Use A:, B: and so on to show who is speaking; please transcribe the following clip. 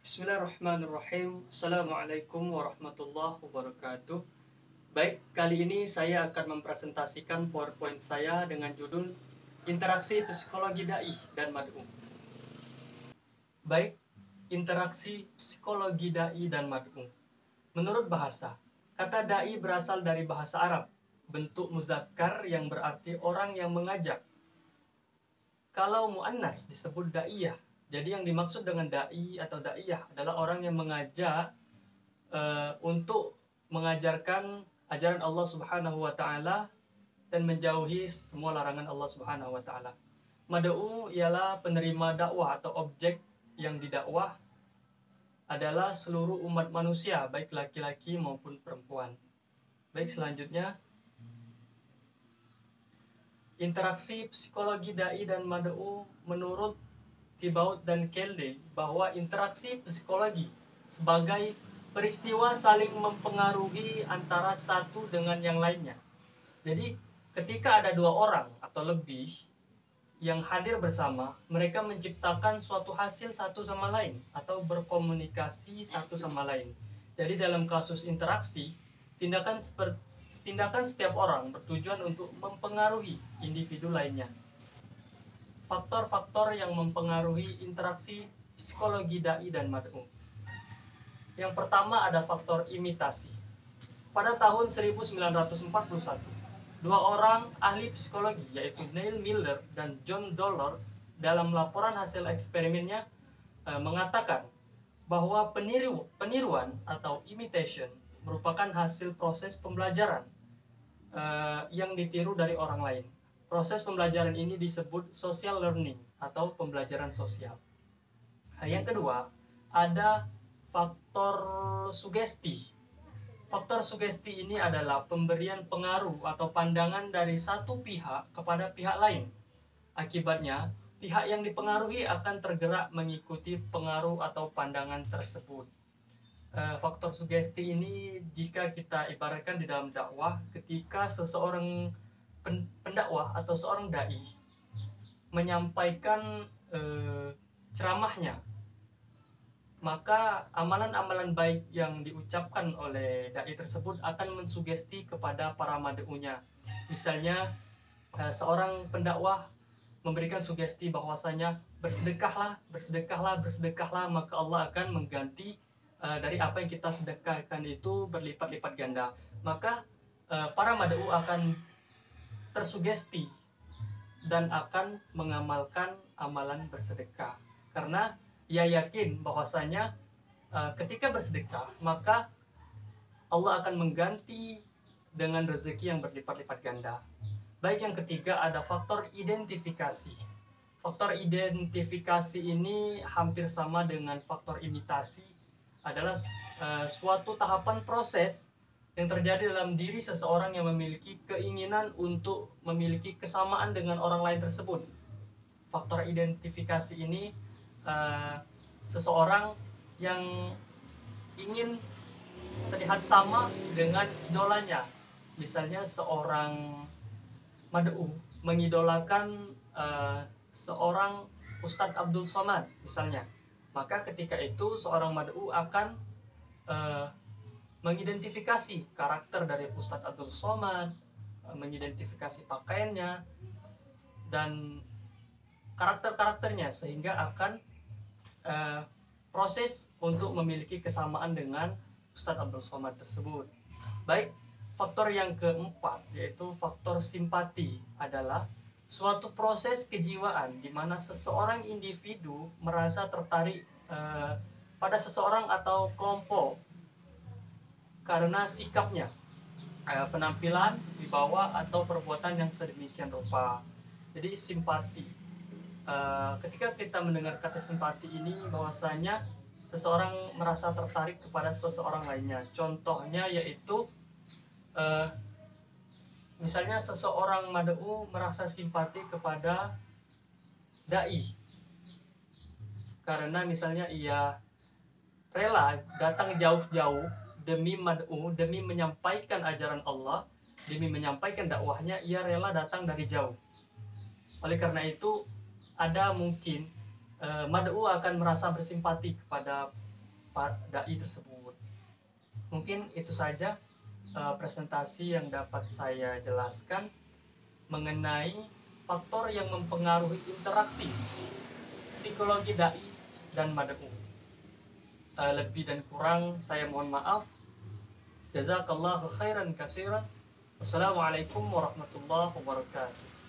A: Bismillahirrahmanirrahim. Assalamualaikum warahmatullahi wabarakatuh. Baik, kali ini saya akan mempresentasikan PowerPoint saya dengan judul Interaksi Psikologi Dai dan Mad'u. Baik, interaksi psikologi dai dan mad'u. Menurut bahasa, kata dai berasal dari bahasa Arab, bentuk muzakkar yang berarti orang yang mengajak. Kalau muannas disebut daiyah. Jadi yang dimaksud dengan dai atau daiyah adalah orang yang mengajak untuk mengajarkan ajaran Allah Subhanahu wa taala dan menjauhi semua larangan Allah Subhanahu wa taala. Mad'u ialah penerima dakwah atau objek yang didakwah adalah seluruh umat manusia, baik laki-laki maupun perempuan. Baik, selanjutnya interaksi psikologi dai dan mad'u menurut Thibaut dan Kelde bahwa interaksi psikologi sebagai peristiwa saling mempengaruhi antara satu dengan yang lainnya. Jadi ketika ada dua orang atau lebih yang hadir bersama, mereka menciptakan suatu hasil satu sama lain atau berkomunikasi satu sama lain. Jadi dalam kasus interaksi, tindakan setiap orang bertujuan untuk mempengaruhi individu lainnya. Faktor-faktor yang mempengaruhi interaksi psikologi dai dan mad'u. Yang pertama ada faktor imitasi. Pada tahun 1941, dua orang ahli psikologi yaitu Neil Miller dan John Dollar dalam laporan hasil eksperimennya mengatakan bahwa peniruan atau imitation merupakan hasil proses pembelajaran yang ditiru dari orang lain. Proses pembelajaran ini disebut social learning atau pembelajaran sosial. Yang kedua, ada faktor sugesti. Faktor sugesti ini adalah pemberian pengaruh atau pandangan dari satu pihak kepada pihak lain. Akibatnya, pihak yang dipengaruhi akan tergerak mengikuti pengaruh atau pandangan tersebut. Faktor sugesti ini jika kita ibaratkan di dalam dakwah, ketika seseorang pendakwah atau seorang dai menyampaikan ceramahnya, maka amalan-amalan baik yang diucapkan oleh dai tersebut akan mensugesti kepada para mad'unya. Misalnya seorang pendakwah memberikan sugesti bahwasanya bersedekahlah, bersedekahlah, bersedekahlah, maka Allah akan mengganti dari apa yang kita sedekahkan itu berlipat-lipat ganda. Maka para mad'u akan tersugesti dan akan mengamalkan amalan bersedekah karena ia yakin bahwasanya ketika bersedekah maka Allah akan mengganti dengan rezeki yang berlipat-lipat ganda. Baik, yang ketiga ada faktor identifikasi. Faktor identifikasi ini hampir sama dengan faktor imitasi, adalah suatu tahapan proses yang terjadi dalam diri seseorang yang memiliki keinginan untuk memiliki kesamaan dengan orang lain tersebut. Faktor identifikasi ini seseorang yang ingin terlihat sama dengan idolanya. Misalnya seorang mad'u mengidolakan seorang Ustadz Abdul Somad misalnya, maka ketika itu seorang mad'u akan mengidentifikasi karakter dari Ustadz Abdul Somad, mengidentifikasi pakaiannya dan karakter-karakternya, sehingga akan proses untuk memiliki kesamaan dengan Ustadz Abdul Somad tersebut. Baik, faktor yang keempat yaitu faktor simpati adalah suatu proses kejiwaan di mana seseorang individu merasa tertarik pada seseorang atau kelompok karena sikapnya, penampilan, wibawa atau perbuatan yang sedemikian rupa. Jadi simpati. Ketika kita mendengar kata simpati ini, bahwasanya seseorang merasa tertarik kepada seseorang lainnya. Contohnya yaitu misalnya seseorang mad'u merasa simpati kepada dai karena misalnya ia rela datang jauh-jauh demi mad'u, demi menyampaikan ajaran Allah, demi menyampaikan dakwahnya, ia rela datang dari jauh. Oleh karena itu ada mungkin mad'u akan merasa bersimpati kepada dai tersebut. Mungkin itu saja presentasi yang dapat saya jelaskan mengenai faktor yang mempengaruhi interaksi psikologi dai dan mad'u. Lebih dan kurang saya mohon maaf. Jazakallahu khairan katsiran. Wassalamualaikum warahmatullahi wabarakatuh.